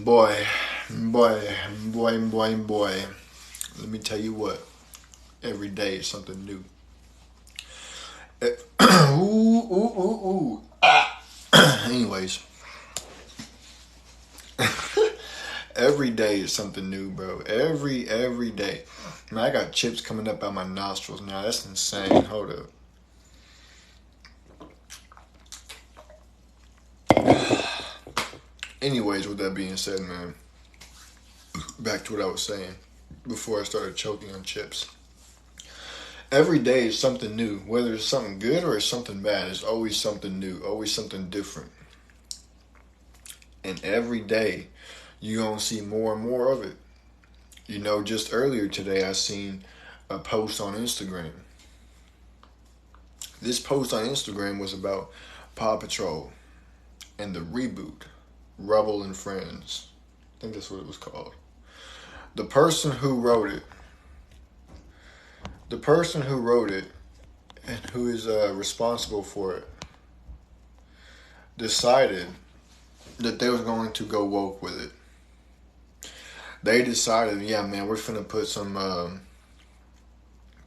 Boy, boy. Let me tell you what. Every day is something new. Ooh. Anyways, every day is something new, bro. Every day. Man, I got chips coming up out my nostrils now. That's insane. Hold up. Anyways, with that being said, man, back to what I was saying before I started choking on chips. Every day is something new. Whether it's something good or it's something bad, it's always something new, always something different. And every day, you're going to see more and more of it. You know, just earlier today, I seen a post on Instagram. This post on Instagram was about Paw Patrol and the reboot, Rubble and Friends. I think that's what it was called. The person who wrote it and who is responsible for it decided that they was going to go woke with it. They decided, yeah, man, we're finna put some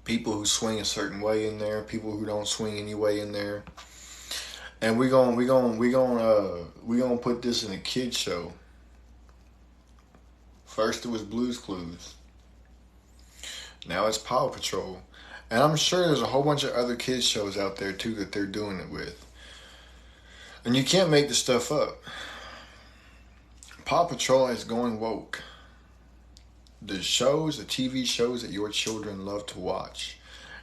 people who swing a certain way in there, people who don't swing any way in there, and we gonna put this in a kids show. First it was Blue's Clues. Now it's Paw Patrol. And I'm sure there's a whole bunch of other kids shows out there too that they're doing it with. And you can't make this stuff up. Paw Patrol is going woke. The shows, the TV shows that your children love to watch,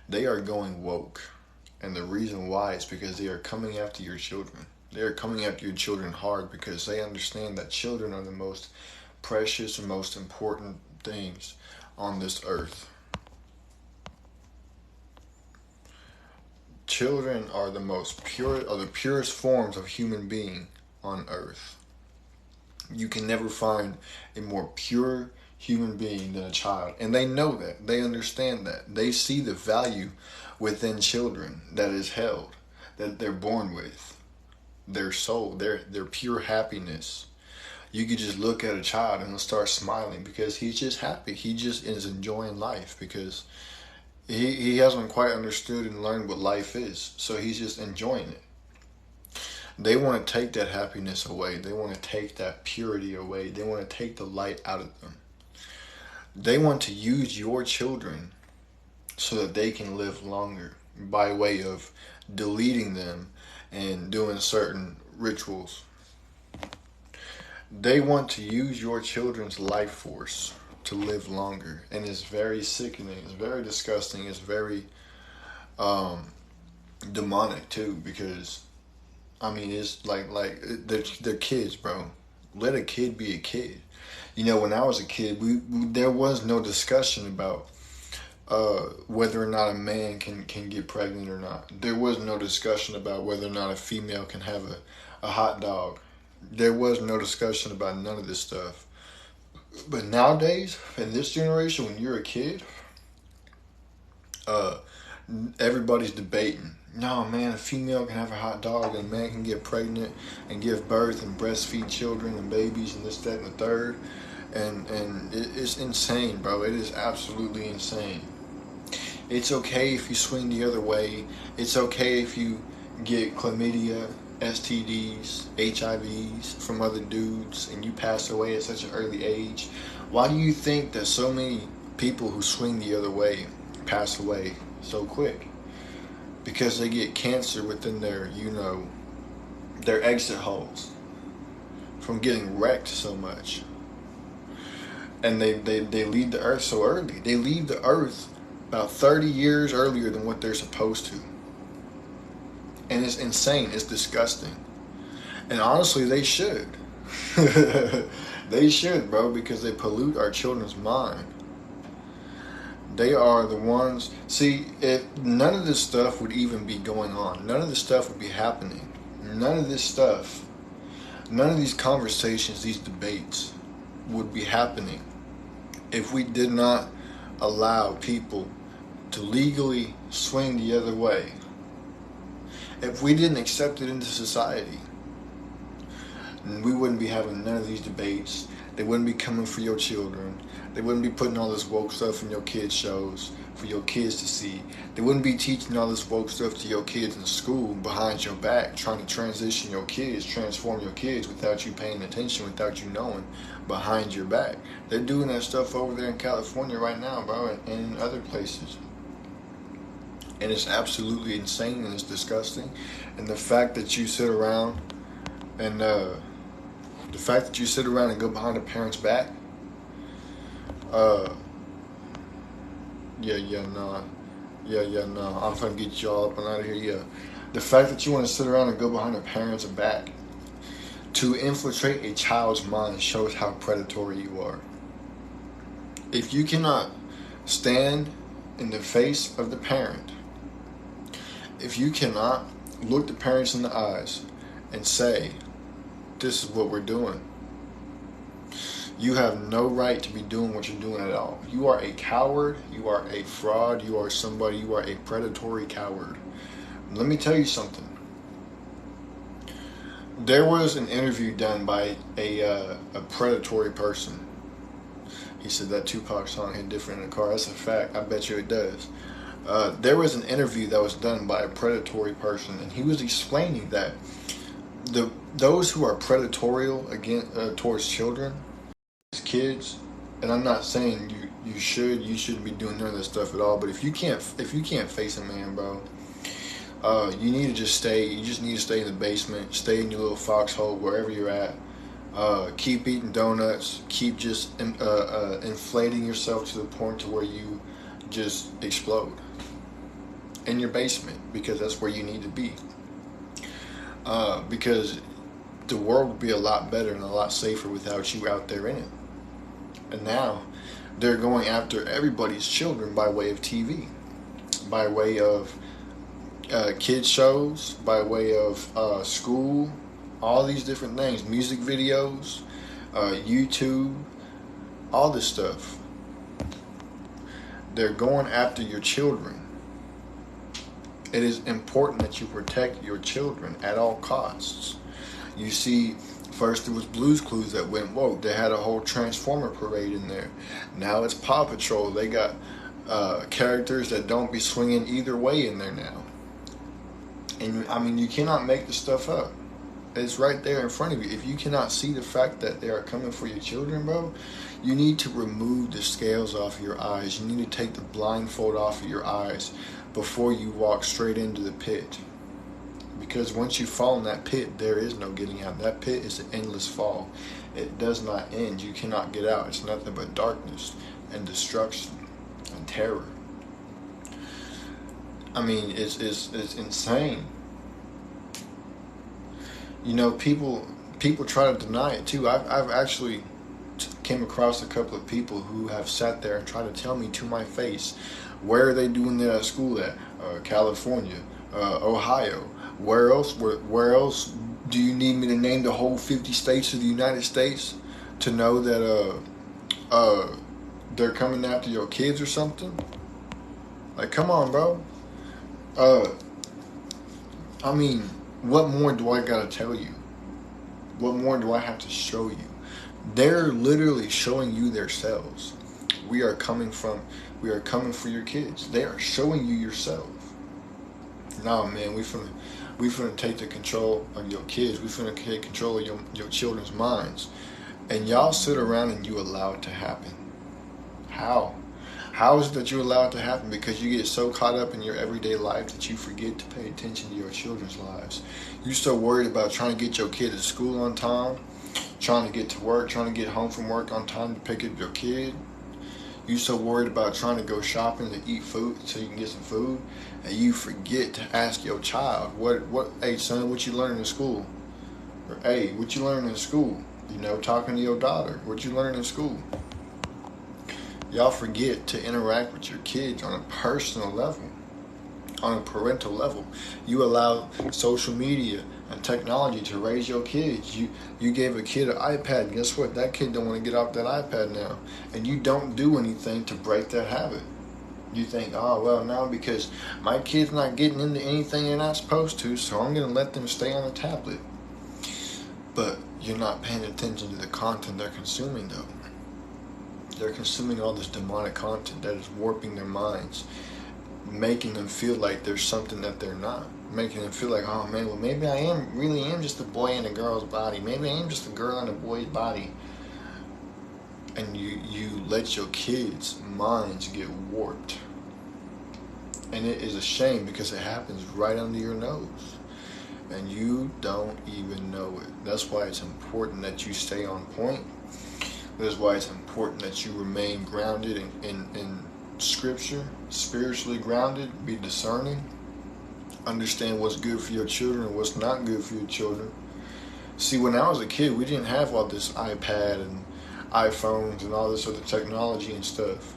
they are going woke. And the reason why is because they are coming after your children. They are coming after your children hard because they understand that children are the most precious and most important things on this earth. Children are the purest forms of human being on earth. You can never find a more pure human being than a child. And they know that. They understand that. They see the value within children that is held, that they're born with. Their soul, their pure happiness. You could just look at a child and he'll start smiling because he's just happy. He just is enjoying life because he hasn't quite understood and learned what life is. So he's just enjoying it. They want to take that happiness away. They want to take that purity away. They want to take the light out of them. They want to use your children so that they can live longer by way of deleting them and doing certain rituals. They want to use your children's life force to live longer, and it's very sickening. It's very disgusting. It's very demonic too, because I mean it's like they're kids, bro. Let a kid be a kid. You know, when I was a kid, there was no discussion about whether or not a man can get pregnant or not. There was no discussion about whether or not a female can have a hot dog. There was no discussion about none of this stuff. But nowadays, in this generation, when you're a kid, everybody's debating. No, man, a female can have a hot dog and a man can get pregnant and give birth and breastfeed children and babies and this, that, and the third. And it's insane, bro. It is absolutely insane. It's okay if you swing the other way. It's okay if you get chlamydia, STDs, HIVs from other dudes and you pass away at such an early age. Why do you think that so many people who swing the other way pass away so quick? Because they get cancer within their, their exit holes from getting wrecked so much. And they leave the earth so early. They leave the earth about 30 years earlier than what they're supposed to. And it's insane. It's disgusting. And honestly, they should. They should, bro, because they pollute our children's mind. They are the ones. See, if none of this stuff would even be going on, none of this stuff would be happening. None of this stuff, none of these conversations, these debates would be happening if we did not allow people to legally swing the other way. If we didn't accept it into society, we wouldn't be having none of these debates. They wouldn't be coming for your children. They wouldn't be putting all this woke stuff in your kids' shows for your kids to see. They wouldn't be teaching all this woke stuff to your kids in school behind your back, trying to transition your kids, transform your kids without you paying attention, without you knowing, behind your back. They're doing that stuff over there in California right now, bro, and in other places. And it's absolutely insane and it's disgusting. And the fact that you sit around and go behind a parent's back, I'm trying to get y'all up and out of here. Yeah, the fact that you want to sit around and go behind a parent's back to infiltrate a child's mind shows how predatory you are. If you cannot stand in the face of the parent, if you cannot look the parents in the eyes and say, this is what we're doing, you have no right to be doing what you're doing at all. You are a coward, you are a fraud, you are a predatory coward. Let me tell you something. There was an interview done by a predatory person. He said that Tupac song hit different in the car. That's a fact. I bet you it does. There was an interview that was done by a predatory person, and he was explaining that those who are predatorial towards children, kids, and I'm not saying you shouldn't be doing none of this stuff at all, but if you can't face a man, bro, you need to just stay. You just need to stay in the basement, stay in your little foxhole wherever you're at. Keep eating donuts. Keep just inflating yourself to the point to where you just explode in your basement, because that's where you need to be. Because the world would be a lot better and a lot safer without you out there in it. And now they're going after everybody's children by way of TV, by way of kids shows, by way of school, all these different things, music videos, YouTube, all this stuff. They're going after your children. It is important that you protect your children at all costs. You see, first it was Blue's Clues that went woke. They had a whole Transformer parade in there. Now it's Paw Patrol. They got characters that don't be swinging either way in there now. And I mean, you cannot make this stuff up. It's right there in front of you. If you cannot see the fact that they are coming for your children, bro, you need to remove the scales off your eyes. You need to take the blindfold off of your eyes before you walk straight into the pit. Because once you fall in that pit, there is no getting out. That pit is an endless fall. It does not end. You cannot get out. It's nothing but darkness and destruction and terror. I mean, it's insane. You know, people try to deny it too. I've actually came across a couple of people who have sat there and tried to tell me to my face, where are they doing that at school at? California, Ohio. Where else do you need me to name the whole 50 states of the United States to know that they're coming after your kids or something? Like, come on, bro. I mean, what more do I gotta tell you? What more do I have to show you? They're literally showing you themselves. We are coming for your kids. They are showing you yourself. Nah, man, we finna take the control of your kids. We finna take control of your children's minds. And y'all sit around and you allow it to happen. How? How is it that you allow it to happen? Because you get so caught up in your everyday life that you forget to pay attention to your children's lives. You're so worried about trying to get your kid to school on time, trying to get to work, trying to get home from work on time to pick up your kid. You're so worried about trying to go shopping to eat food so you can get some food, and you forget to ask your child, hey son, what you learning in school? Or hey, what you learning in school? You know, talking to your daughter, what you learning in school? Y'all forget to interact with your kids on a personal level, on a parental level. You allow social media and technology to raise your kids. You gave a kid an iPad, and guess what? That kid don't want to get off that iPad now. And you don't do anything to break that habit. You think, oh, well, now because my kid's not getting into anything they're not supposed to, so I'm going to let them stay on the tablet. But You're not paying attention to the content they're consuming, though. They're consuming all this demonic content that is warping their minds, making them feel like there's something that they're not, making them feel like, oh man, well maybe I really am just a boy in a girl's body, maybe I am just a girl in a boy's body. And you let your kids' minds get warped. And it is a shame because it happens right under your nose. And you don't even know it. That's why it's important that you stay on point. That's why it's important that you remain grounded in scripture, spiritually grounded, be discerning, understand what's good for your children and what's not good for your children. See, when I was a kid, we didn't have all this iPad and iPhones and all this other technology and stuff.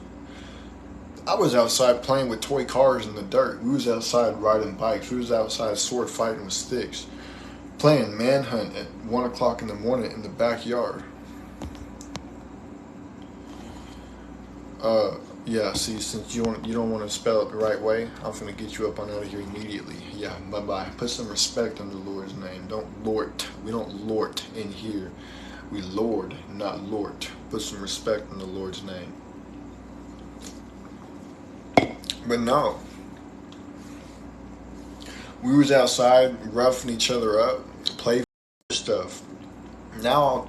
I was outside playing with toy cars in the dirt. We was outside riding bikes. We was outside sword fighting with sticks, playing manhunt at 1 o'clock in the morning in the backyard. Yeah, see, since you don't want to spell it the right way, I'm finna get you up on out of here immediately. Yeah, bye-bye. Put some respect on the Lord's name. Don't lort. We don't lort in here. We Lord, not lort. Put some respect on the Lord's name. But no. We was outside roughing each other up, play stuff. Now,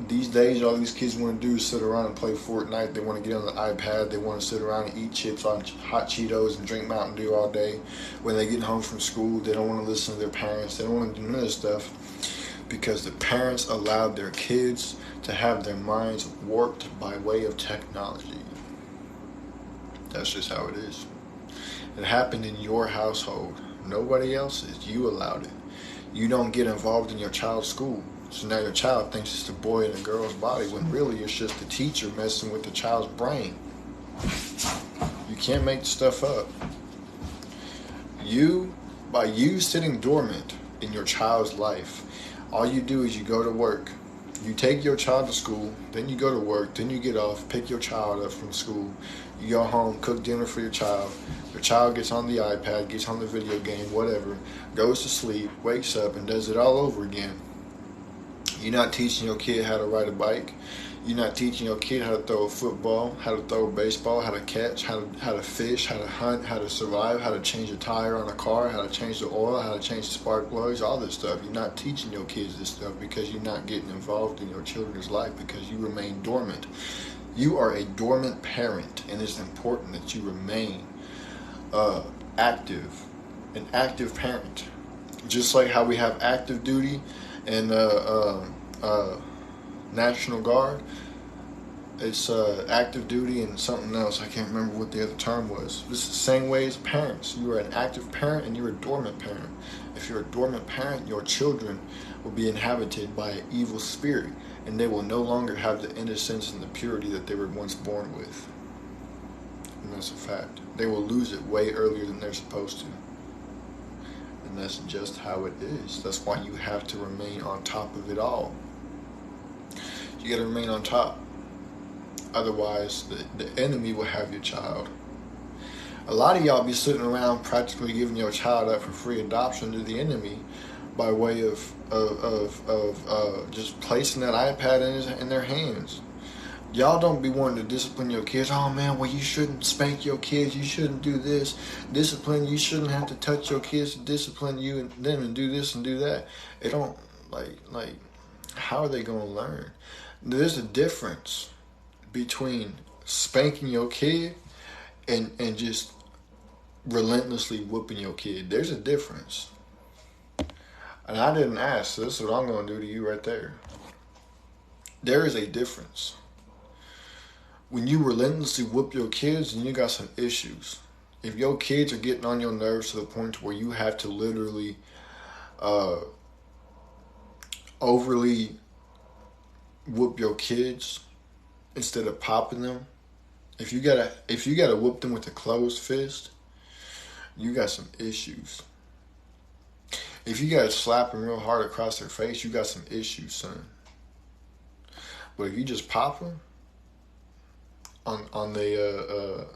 these days, all these kids want to do is sit around and play Fortnite. They want to get on the iPad. They want to sit around and eat chips on hot Cheetos and drink Mountain Dew all day. When they get home from school, they don't want to listen to their parents. They don't want to do none of this stuff because the parents allowed their kids to have their minds warped by way of technology. That's just how it is. It happened in your household. Nobody else's. You allowed it. You don't get involved in your child's school. So now your child thinks it's a boy in a girl's body when really it's just the teacher messing with the child's brain. You can't make stuff up. By you sitting dormant in your child's life, all you do is you go to work. You take your child to school, then you go to work, then you get off, pick your child up from school, you go home, cook dinner for your child gets on the iPad, gets on the video game, whatever, goes to sleep, wakes up, and does it all over again. You're not teaching your kid how to ride a bike. You're not teaching your kid how to throw a football, how to throw a baseball, how to catch, how to fish, how to hunt, how to survive, how to change a tire on a car, how to change the oil, how to change the spark plugs, all this stuff. You're not teaching your kids this stuff because you're not getting involved in your children's life because you remain dormant. You are a dormant parent, and it's important that you remain active, an active parent. Just like how we have active duty and National Guard, it's active duty and something else. I can't remember what the other term was. This is the same way as parents. You are an active parent and you're a dormant parent. If you're a dormant parent, your children will be inhabited by an evil spirit, and they will no longer have the innocence and the purity that they were once born with. And that's a fact. They will lose it way earlier than they're supposed to. And that's just how it is. That's why you have to remain on top of it all. You got to remain on top. Otherwise, the enemy will have your child. A lot of y'all be sitting around practically giving your child up for free adoption to the enemy by way of just placing that iPad in their hands. Y'all don't be wanting to discipline your kids. Oh man, well you shouldn't spank your kids. You shouldn't do this. Discipline. You shouldn't have to touch your kids to discipline you and them and do this and do that. It don't like. How are they gonna learn? There's a difference between spanking your kid and just relentlessly whooping your kid. There's a difference. And I didn't ask, so this is what I'm gonna do to you right there. There is a difference. When you relentlessly whoop your kids, then you got some issues. If your kids are getting on your nerves to the point where you have to literally overly whoop your kids instead of popping them, if you gotta whoop them with a closed fist, you got some issues. If you gotta slap them real hard across their face, you got some issues, son. But if you just pop them on the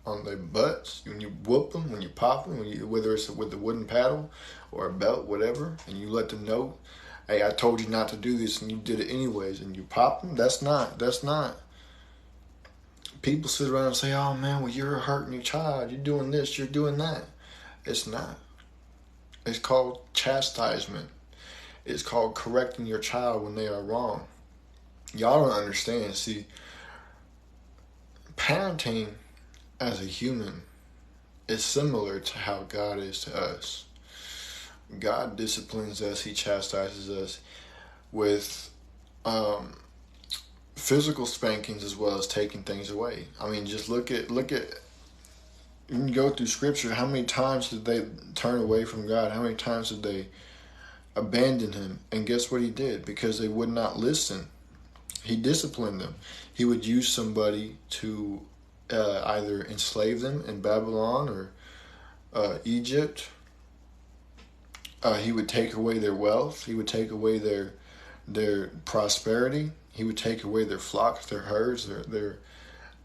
on their butts, when you whoop them, when you pop them, whether it's with the wooden paddle or a belt, whatever, and you let them know, hey, I told you not to do this, and you did it anyways, and you pop them. That's not. People sit around and say, oh man, well, you're hurting your child. You're doing this, you're doing that. It's not. It's called chastisement. It's called correcting your child when they are wrong. Y'all don't understand. See, parenting as a human is similar to how God is to us. God disciplines us. He chastises us with physical spankings as well as taking things away. I mean, just look at. You can go through Scripture. How many times did they turn away from God? How many times did they abandon Him? And guess what He did? Because they would not listen, He disciplined them. He would use somebody to either enslave them in Babylon or Egypt. He would take away their wealth. He would take away their prosperity. He would take away their flocks, their herds,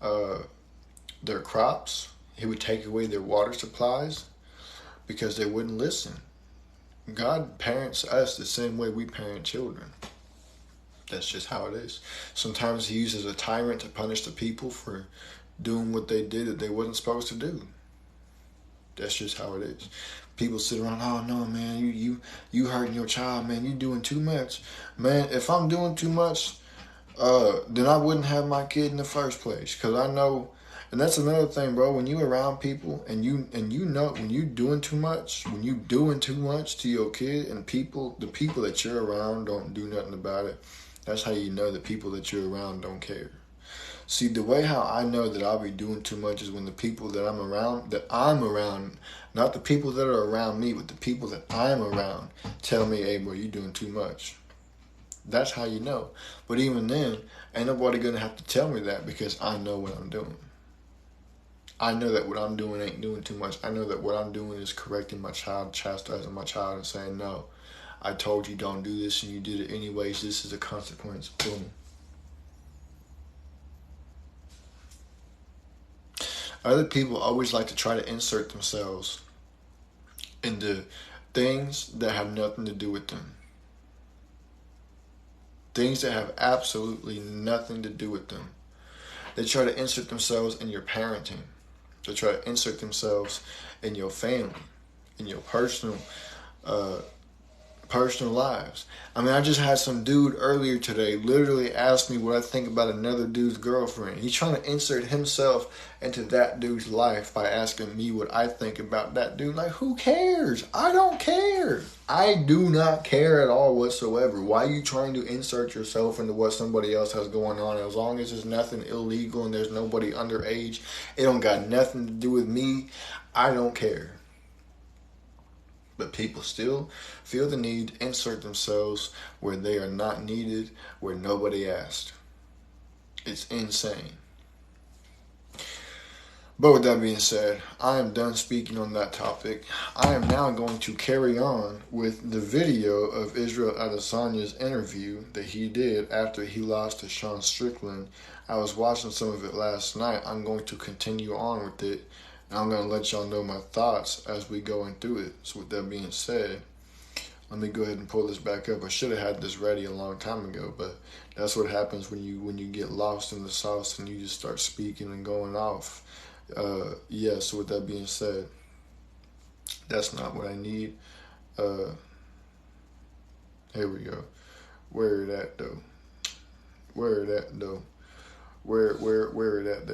their crops. He would take away their water supplies because they wouldn't listen. God parents us the same way we parent children. That's just how it is. Sometimes He uses a tyrant to punish the people for doing what they did that they wasn't supposed to do. That's just how it is. People sit around, oh no, man, you hurting your child, man, you doing too much. Man, if I'm doing too much, then I wouldn't have my kid in the first place. Because I know, and that's another thing, bro, when you around people and you know when you doing too much to your kid, and the people that you're around don't do nothing about it, that's how you know the people that you're around don't care. See, the way how I know that I'll be doing too much is when the people that I'm around, not the people that are around me, but the people that I'm around tell me, hey, bro, you're doing too much. That's how you know. But even then, ain't nobody going to have to tell me that because I know what I'm doing. I know that what I'm doing ain't doing too much. I know that what I'm doing is correcting my child, chastising my child, and saying, no, I told you don't do this and you did it anyways. This is a consequence. Boom. Other people always like to try to insert themselves into things that have nothing to do with them. Things that have absolutely nothing to do with them. They try to insert themselves in your parenting. They try to insert themselves in your family, in your personal lives. I mean, I just had some dude earlier today literally ask me what I think about another dude's girlfriend. He's trying to insert himself into that dude's life by asking me what I think about that dude. Like, who cares? I don't care. I do not care at all whatsoever. Why are you trying to insert yourself into what somebody else has going on? As long as there's nothing illegal and there's nobody underage, it don't got nothing to do with me. I don't care. But people still feel the need to insert themselves where they are not needed, where nobody asked. It's insane. But with that being said, I am done speaking on that topic. I am now going to carry on with the video of Israel Adesanya's interview that he did after he lost to Sean Strickland. I was watching some of it last night. I'm going to continue on with it. And I'm going to let y'all know my thoughts as we go through it. So with that being said, let me go ahead and pull this back up. I should have had this ready a long time ago, but that's what happens when you get lost in the sauce and you just start speaking and going off. So with that being said, that's not what I need. Here we go. Where it at though? Where it at? There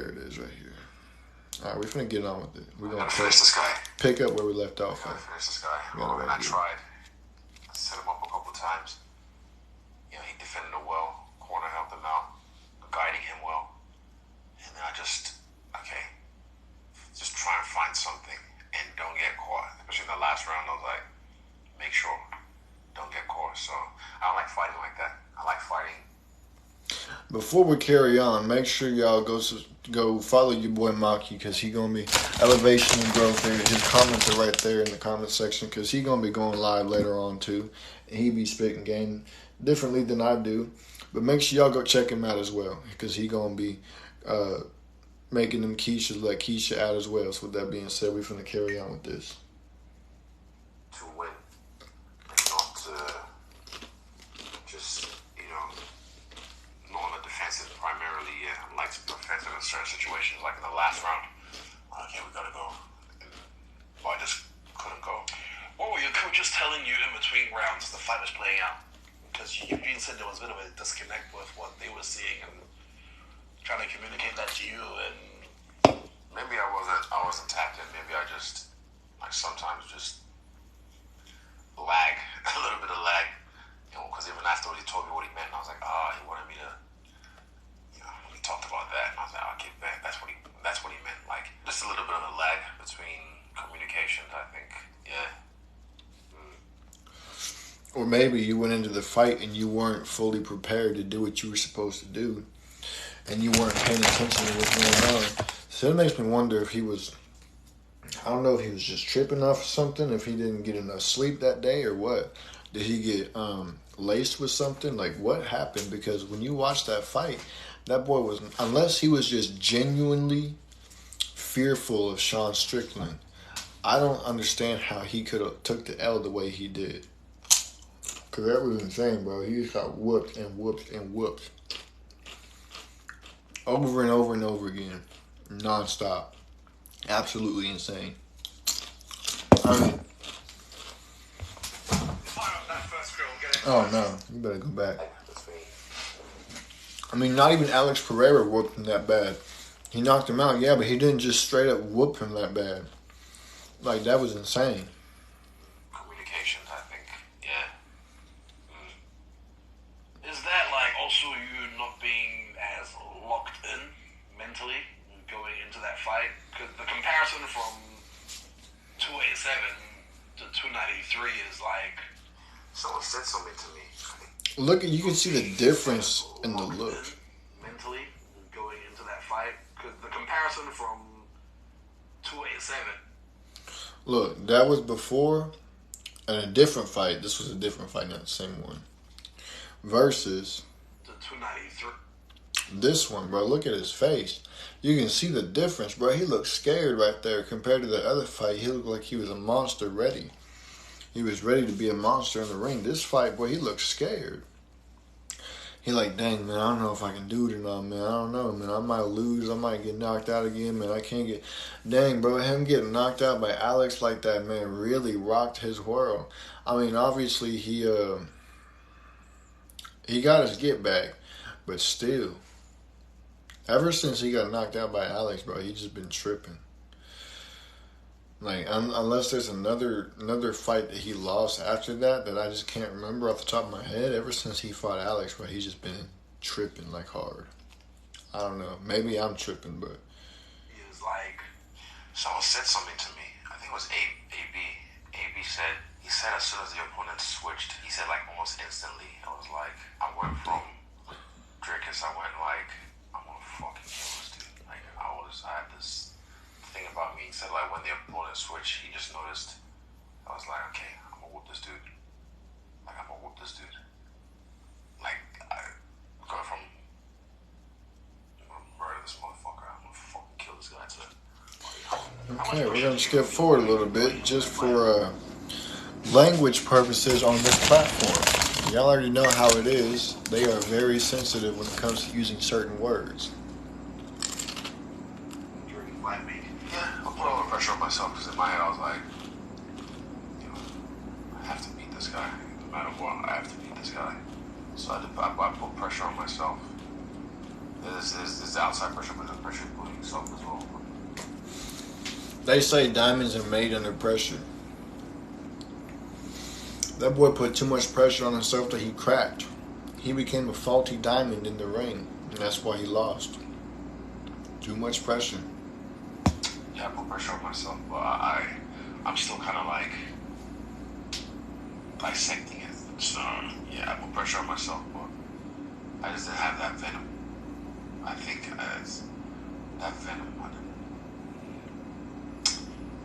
it is right here. Alright, we're finna get on with it. We're gonna finish this guy. Pick up where we left off. I gotta finish this guy. And I tried. I set him up a couple times. You know, he defended him well. Corner helped him out. Guiding him well. And then I just try and find something and don't get caught. Especially in the last round, I was like, make sure, don't get caught. So I don't like fighting like that. I like fighting. Before we carry on, make sure y'all go follow your boy Maki, because he gonna be elevation and growth there. His comments are right there in the comment section, because he gonna be going live later on too. And he be spitting game differently than I do. But make sure y'all go check him out as well, because he gonna be making them Keisha let Keisha out as well. So with that being said, we're finna carry on with this. To win, not to just, not on the defensive primarily. Yeah, I like to be offensive in certain situations, like in the last round. Okay, we gotta go. But I just couldn't go. What were your coaches telling you in between rounds the fight was playing out? Because you said there was a bit of a disconnect with what they were seeing and trying to communicate that to you, and maybe I wasn't tapped in. Maybe I just sometimes just lag, a little bit of lag, because even afterwards he told me what he meant, and I was like, he wanted me to, we talked about that, and I was like, okay, that's what he meant, like just a little bit of a lag between communications, I think, yeah. Or maybe you went into the fight and you weren't fully prepared to do what you were supposed to do, and you weren't paying attention to what's going on. So it makes me wonder if he was, I don't know if he was just tripping off something, if he didn't get enough sleep that day or what. Did he get laced with something? Like, what happened? Because when you watch that fight, that boy was, unless he was just genuinely fearful of Sean Strickland, I don't understand how he could have took the L the way he did. Because that was insane, bro. He just got whooped and whooped and whooped. Over and over and over again. Non-stop. Absolutely insane. I mean... Oh, no. You better go back. I mean, not even Alex Pereira whooped him that bad. He knocked him out, yeah, but he didn't just straight up whoop him that bad. Like, that was insane. Communications, I think. Yeah. Is that like also you not being as locked in mentally going into that fight? Because the comparison from 287 to 293 is like... Someone said something to me. Look, you can see the difference in the look. Mentally going into that fight. Because the comparison from 287... Look, that was before and a different fight. This was a different fight, not the same one. Versus the 293. This one, bro. Look at his face. You can see the difference, bro. He looked scared right there compared to the other fight. He looked like he was a monster ready. He was ready to be a monster in the ring. This fight, boy, he looked scared. He like, dang, man, I don't know if I can do it or not, man. I don't know, man. I might lose. I might get knocked out again, man. I can't get... Dang, bro, him getting knocked out by Alex like that, man, really rocked his world. I mean, obviously, he got his get back, but still, ever since he got knocked out by Alex, bro, he just been tripping. Like, unless there's another fight that he lost after that I just can't remember off the top of my head. Ever since he fought Alex, bro, he's just been tripping like hard. I don't know. Maybe I'm tripping, but he was like, someone said something to me. I think it was AB. AB said, he said as soon as the opponent switched, he said like almost instantly. I was like, I went from Drickus, I went like, I'm gonna fucking kill this dude. Like I had this thing about me. He said like when the opponent switched, he just noticed. I was like, okay, I'm gonna whoop this dude. Like I'm gonna whoop this dude. Like going from I'm gonna murder this motherfucker. I'm gonna fucking kill this guy too. Okay, we're gonna skip forward a little bit just for language purposes on this platform. Y'all already know how it is. They are very sensitive when it comes to using certain words. Yeah, I'll put all the pressure on myself because in my head I was like, I have to beat this guy. No matter what, I have to beat this guy. So I put pressure on myself. There's the outside pressure, but the pressure putting yourself as well. They say diamonds are made under pressure. That boy put too much pressure on himself that he cracked. He became a faulty diamond in the ring, and that's why he lost. Too much pressure. Yeah, I put pressure on myself, but I'm still kind of like dissecting it. So yeah, I put pressure on myself, but I just didn't have that venom. I think that venom.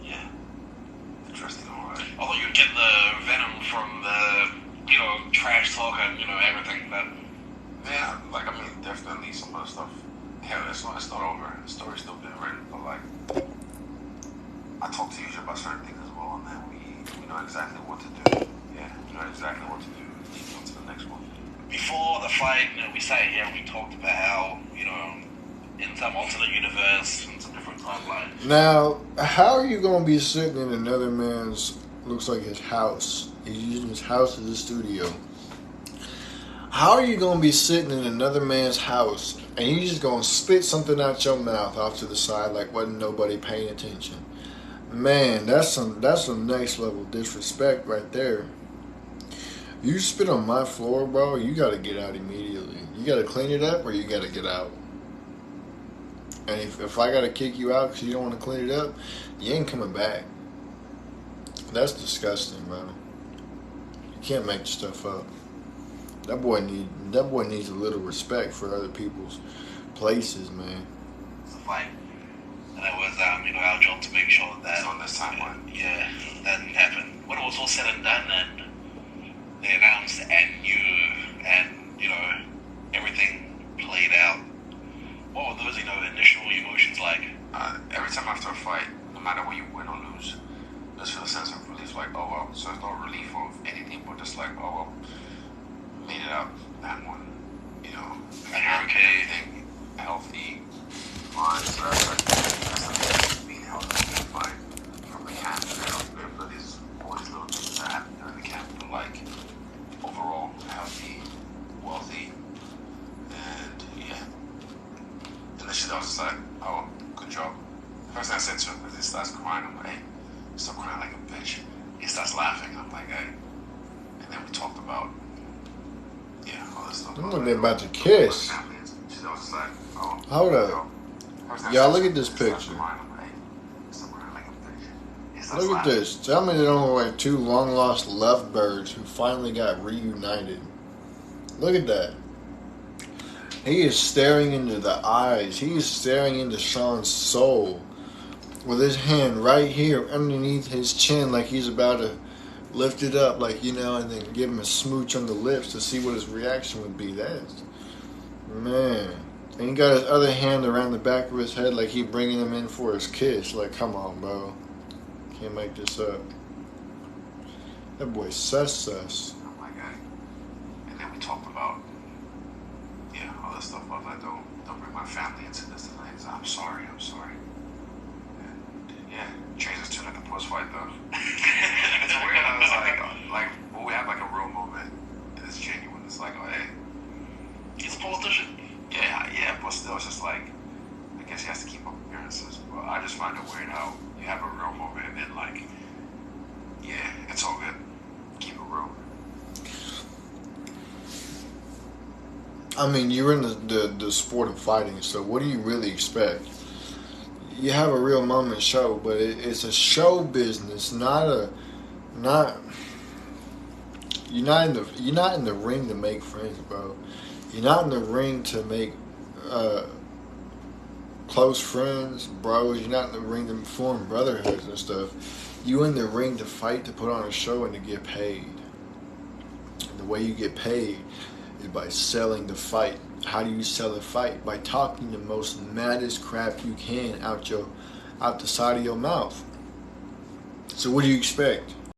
Yeah, interesting. All right. Although you get the venom from the trash talk and everything, but yeah, like I mean, definitely some of the stuff hell, it's not over. The story's still being written, but like, I talk to you about certain things as well, and then we know exactly what to do. Yeah, we know exactly what to do. Leading on to the next one. Before the fight, we sat here and we talked about how, in some alternate universe and some different timelines. Now, how are you going to be sitting in another man's, looks like his house? He's using his house as a studio. How are you going to be sitting in another man's house and you just going to spit something out your mouth off to the side like wasn't nobody paying attention? Man, that's some next level disrespect right there. You spit on my floor, bro, you got to get out immediately. You got to clean it up or you got to get out. And if I got to kick you out because you don't want to clean it up, you ain't coming back. That's disgusting, bro. You can't make stuff up. That boy needs a little respect for other people's places, man. It's a fight. And it was, our job to make sure that... It's on this timeline. Yeah, that didn't happen. When it was all said and done and they announced and knew and, everything played out, what were those, initial emotions like? Every time after a fight, no matter where you win or lose, just feel a sense of relief, like, oh well. So it's not relief of anything, but just like, oh well, made it up, that one, and you're okay, everything healthy, fine. So that's like being healthy, fine from the camp. But there's all these little things that happen during the camp, but like overall healthy, wealthy, and yeah. And then I was just like, oh, good job. First thing I said to him was he starts crying. I'm like, hey, stop crying like a bitch. He starts laughing. I'm like, hey. And then we talked about, all this stuff. They're about to kiss. Hold up. Y'all, look at this picture. Look at this. Tell me they don't look like two long-lost lovebirds who finally got reunited. Look at that. He is staring into the eyes. He is staring into Sean's soul with his hand right here underneath his chin like he's about to lift it up, like, and then give him a smooch on the lips to see what his reaction would be. That's, man. And he got his other hand around the back of his head like he bringing him in for his kiss. Like, come on, bro. Can't make this up. That boy sus. Oh my God. And then we talked about, all this stuff. I was like, don't bring my family into this tonight. So I'm sorry. And changes to like a post-fight though. It's weird. I was like, when we have like a real moment and it's genuine, it's like, oh hey, he's a politician. Yeah, but still, it's just like, I guess he has to keep up appearances. But I just find it weird how you have a real moment and then like, it's all good. Keep it real. I mean, you're in the sport of fighting, so what do you really expect? You have a real moment show, but it's a show business, you're not in the ring to make friends, bro. You're not in the ring to make close friends, bros. You're not in the ring to form brotherhoods and stuff. You in the ring to fight, to put on a show, and to get paid. And the way you get paid is by selling the fight. How do you sell a fight? By talking the most maddest crap you can out the side of your mouth. So what do you expect?